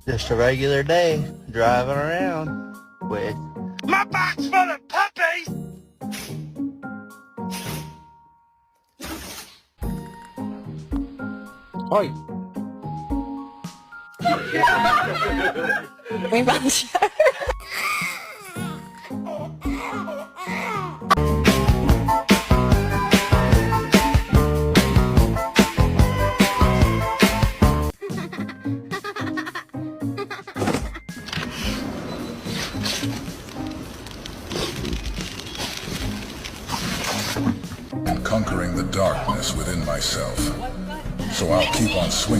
Just a regular day, driving around with... My box full of puppies! Oi! May bang siya. And conquering the darkness within myself. So I'll keep on swinging.